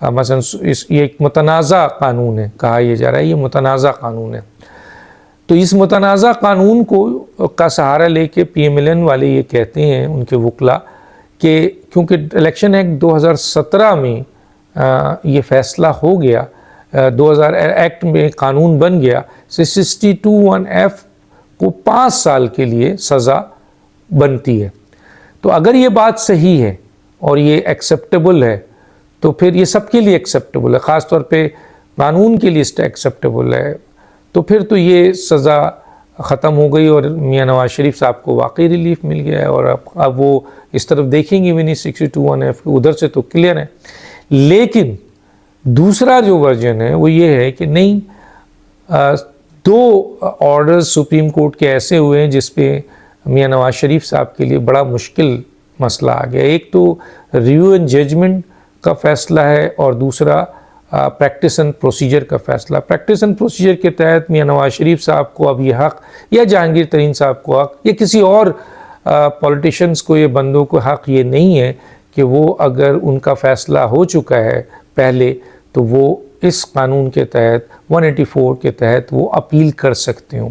مثلا یہ ایک متنازع قانون ہے، کہا یہ جا رہا ہے یہ متنازع قانون ہے، تو اس متنازع قانون کا سہارا لے کے پی ایم ایل این والے یہ کہتے ہیں ان کے وکلا کہ کیونکہ الیکشن ایکٹ 2017 میں یہ فیصلہ ہو گیا، 2000 ایکٹ میں قانون بن گیا، 62(1)(f) کو 5 سال کے لیے سزا بنتی ہے۔ تو اگر یہ بات صحیح ہے اور یہ ایکسیپٹیبل ہے تو پھر یہ سب کے لیے ایکسیپٹیبل ہے، خاص طور پہ قانون کے لیے ایکسیپٹیبل ہے، تو پھر تو یہ سزا ختم ہو گئی اور میاں نواز شریف صاحب کو واقعی ریلیف مل گیا ہے، اور اب وہ اس طرف دیکھیں گے بھی نہیں 62(1)(f) ادھر سے تو کلیئر ہے۔ لیکن دوسرا جو ورژن ہے وہ یہ ہے کہ نہیں، 2 آرڈرز سپریم کورٹ کے ایسے ہوئے ہیں جس پہ میاں نواز شریف صاحب کے لیے بڑا مشکل مسئلہ آ گیا۔ ایک تو ریویو اینڈ ججمنٹ کا فیصلہ ہے اور دوسرا پریکٹس اینڈ پروسیجر کا فیصلہ۔ پریکٹس اینڈ پروسیجر کے تحت میاں نواز شریف صاحب کو اب یہ حق، یا جہانگیر ترین صاحب کو حق، یا کسی اور پولیٹیشینس کو، یہ بندوں کو حق یہ نہیں ہے کہ وہ اگر ان کا فیصلہ ہو چکا ہے پہلے تو وہ اس قانون کے تحت 184 کے تحت وہ اپیل کر سکتے ہوں،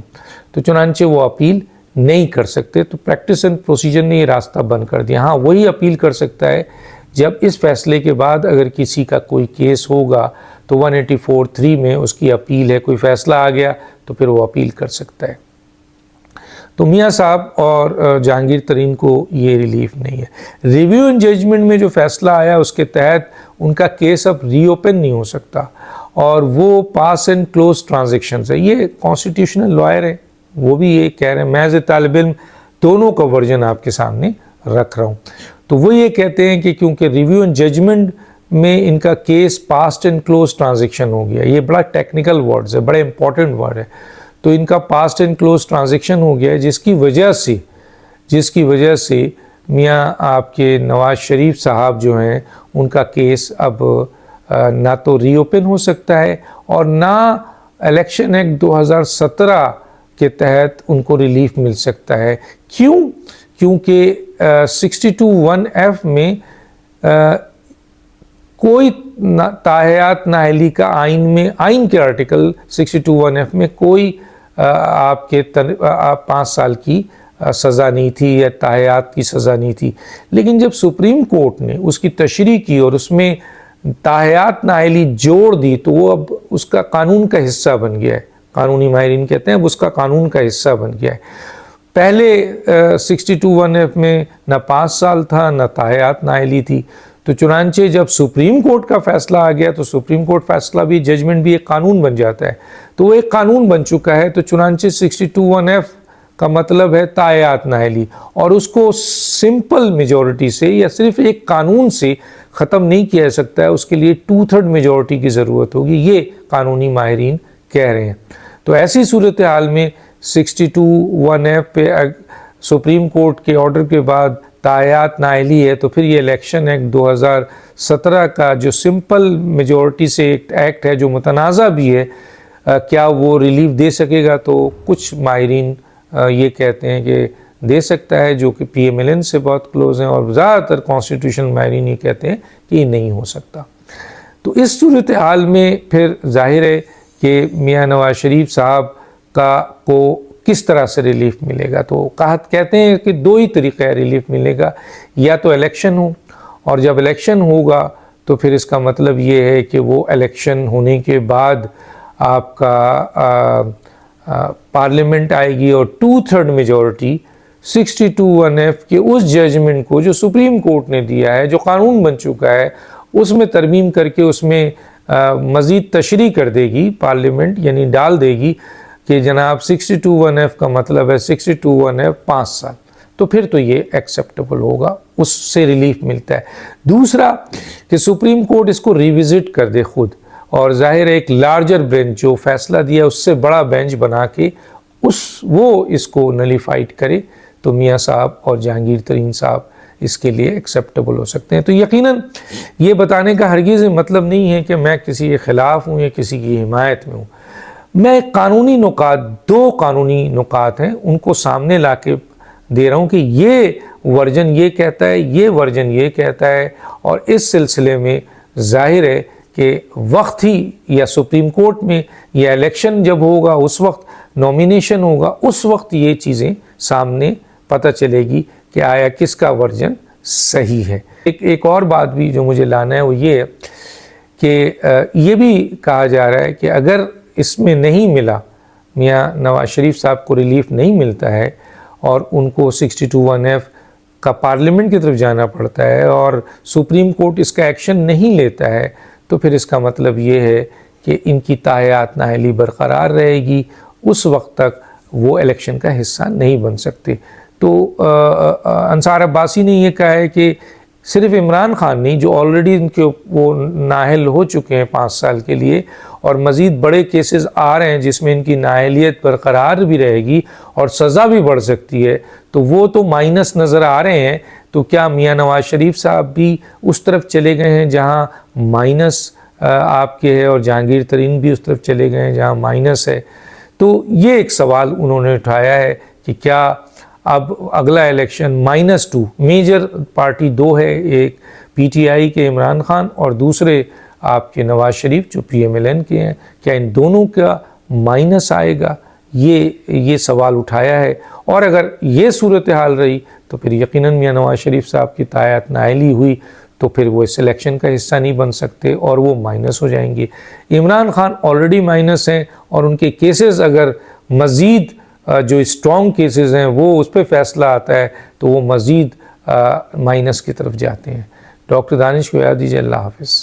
تو چنانچہ وہ اپیل نہیں کر سکتے۔ تو پریکٹس اینڈ پروسیجر نے یہ راستہ بند کر دیا۔ ہاں وہی اپیل کر سکتا ہے جب اس فیصلے کے بعد اگر کسی کا کوئی کیس ہوگا تو 184(3) میں اس کی اپیل ہے، کوئی فیصلہ آ گیا تو پھر وہ اپیل کر سکتا ہے۔ تو میاں صاحب اور جہانگیر ترین کو یہ ریلیف نہیں ہے۔ ریویو اینڈ ججمنٹ میں جو فیصلہ آیا اس کے تحت ان کا کیس اب ری اوپن نہیں ہو سکتا، اور وہ پاس اینڈ کلوز ٹرانزیکشنز ہے۔ یہ کانسٹیٹیوشنل لائر ہے، وہ بھی یہ کہہ رہے ہیں، میں ایز اے طالب علم دونوں کا ورژن آپ کے سامنے رکھ رہا ہوں۔ تو وہ یہ کہتے ہیں کہ کیونکہ ریویو اینڈ ججمنٹ میں ان کا case past and close transaction ہو گیا، یہ بڑا ٹیکنیکل ورڈز ہے، بڑے امپورٹنٹ ورڈ ہے، تو ان کا پاسٹ اینڈ کلوز ٹرانزیکشن ہو گیا ہے، جس کی وجہ سے میاں آپ کے نواز شریف صاحب جو ہیں ان کا کیس اب نہ تو ری اوپن ہو سکتا ہے اور نہ الیکشن ایکٹ 2017 کے تحت ان کو ریلیف مل سکتا ہے۔ کیونکہ 62(1)(f) میں کوئی تاحیات نااہلی کا آئین کے آرٹیکل 62(1)(f) میں کوئی آپ کے 5 سال کی سزا نہیں تھی یا تاحیات کی سزا نہیں تھی، لیکن جب سپریم کورٹ نے اس کی تشریح کی اور اس میں تاحیات نااہلی جوڑ دی تو وہ اب اس کا قانون کا حصہ بن گیا ہے، قانونی ماہرین کہتے ہیں اب اس کا قانون کا حصہ بن گیا ہے۔ پہلے 62(1)(f) میں نہ 5 سال تھا نہ تاحیات نااہلی تھی، تو چنانچہ جب سپریم کورٹ کا فیصلہ آ گیا تو سپریم کورٹ فیصلہ بھی، ججمنٹ بھی ایک قانون بن جاتا ہے، تو وہ ایک قانون بن چکا ہے، تو چنانچہ 62(1)(f) کا مطلب ہے تاحیات نااہلی، اور اس کو سمپل میجورٹی سے یا صرف ایک قانون سے ختم نہیں کیا جا سکتا ہے، اس کے لیے 2/3 میجورٹی کی ضرورت ہوگی، یہ قانونی ماہرین کہہ رہے ہیں۔ تو ایسی صورتحال میں 62(1)(f) پہ سپریم کورٹ کے آرڈر کے بعد تاحیات نااہلی ہے، تو پھر یہ الیکشن ایکٹ 2017 کا جو سمپل میجورٹی سے ایکٹ ہے جو متنازع بھی ہے، کیا وہ ریلیف دے سکے گا؟ تو کچھ ماہرین یہ کہتے ہیں کہ دے سکتا ہے، جو کہ پی ایم ایل این سے بہت کلوز ہیں، اور زیادہ تر کانسٹیٹیوشن ماہرین یہ کہتے ہیں کہ یہ نہیں ہو سکتا۔ تو اس صورتحال میں پھر ظاہر ہے کہ میاں نواز شریف صاحب کو کس طرح سے ریلیف ملے گا؟ تو کہتے ہیں کہ 2 ہی طریقے ریلیف ملے گا، یا تو الیکشن ہو، اور جب الیکشن ہوگا تو پھر اس کا مطلب یہ ہے کہ وہ الیکشن ہونے کے بعد آپ کا پارلیمنٹ آئے گی اور 2/3 میجورٹی 62(1)(f) کے اس ججمنٹ کو جو سپریم کورٹ نے دیا ہے، جو قانون بن چکا ہے، اس میں ترمیم کر کے اس میں مزید تشریح کر دے گی پارلیمنٹ، یعنی ڈال دے گی کہ جناب 62(1)(f) کا مطلب ہے 62(1)(f) 5 سال، تو پھر تو یہ ایکسیپٹیبل ہوگا، اس سے ریلیف ملتا ہے۔ دوسرا کہ سپریم کورٹ اس کو ریوزٹ کر دے خود، اور ظاہر ایک لارجر بینچ جو فیصلہ دیا اس سے بڑا بینچ بنا کے وہ اس کو نلیفائڈ کرے، تو میاں صاحب اور جہانگیر ترین صاحب اس کے لیے ایکسیپٹیبل ہو سکتے ہیں۔ تو یقیناً یہ بتانے کا ہرگز مطلب نہیں ہے کہ میں کسی کے خلاف ہوں یا کسی کی حمایت میں ہوں، میں قانونی نکات، 2 قانونی نکات ہیں ان کو سامنے لا کے دے رہا ہوں کہ یہ ورژن یہ کہتا ہے، یہ ورژن یہ کہتا ہے، اور اس سلسلے میں ظاہر ہے کہ وقت ہی یا سپریم کورٹ میں یا الیکشن جب ہوگا اس وقت نومینیشن ہوگا اس وقت یہ چیزیں سامنے پتہ چلے گی کہ آیا کس کا ورژن صحیح ہے۔ ایک اور بات بھی جو مجھے لانا ہے وہ یہ ہے کہ یہ بھی کہا جا رہا ہے کہ اگر اس میں نہیں ملا، میاں نواز شریف صاحب کو ریلیف نہیں ملتا ہے اور ان کو 62(1)(f) کا پارلیمنٹ کی طرف جانا پڑتا ہے اور سپریم کورٹ اس کا ایکشن نہیں لیتا ہے، تو پھر اس کا مطلب یہ ہے کہ ان کی تاحیات نااہلی برقرار رہے گی، اس وقت تک وہ الیکشن کا حصہ نہیں بن سکتے۔ تو انصار عباسی نے یہ کہا ہے کہ صرف عمران خان نہیں، جو آلریڈی ان کے وہ نااہل ہو چکے ہیں 5 سال کے لیے، اور مزید بڑے کیسز آ رہے ہیں جس میں ان کی نااہلیت برقرار بھی رہے گی اور سزا بھی بڑھ سکتی ہے، تو وہ تو مائنس نظر آ رہے ہیں۔ تو کیا میاں نواز شریف صاحب بھی اس طرف چلے گئے ہیں جہاں مائنس آپ کے ہے، اور جہانگیر ترین بھی اس طرف چلے گئے ہیں جہاں مائنس ہے؟ تو یہ ایک سوال انہوں نے اٹھایا ہے کہ کیا اب اگلا الیکشن -2 میجر پارٹی 2 ہے، ایک پی ٹی آئی کے عمران خان اور دوسرے آپ کے نواز شریف جو PMLN کے ہیں، کیا ان دونوں کا مائنس آئے گا؟ یہ سوال اٹھایا ہے، اور اگر یہ صورتحال رہی تو پھر یقیناً میاں نواز شریف صاحب کی تاحیات نااہلی ہوئی تو پھر وہ اس الیکشن کا حصہ نہیں بن سکتے اور وہ مائنس ہو جائیں گے۔ عمران خان آلریڈی مائنس ہیں، اور ان کے کیسز اگر مزید جو اسٹرانگ کیسز ہیں وہ اس پہ فیصلہ آتا ہے تو وہ مزید مائنس کی طرف جاتے ہیں۔ ڈاکٹر دانش کو یاد دیجیے۔ اللہ حافظ۔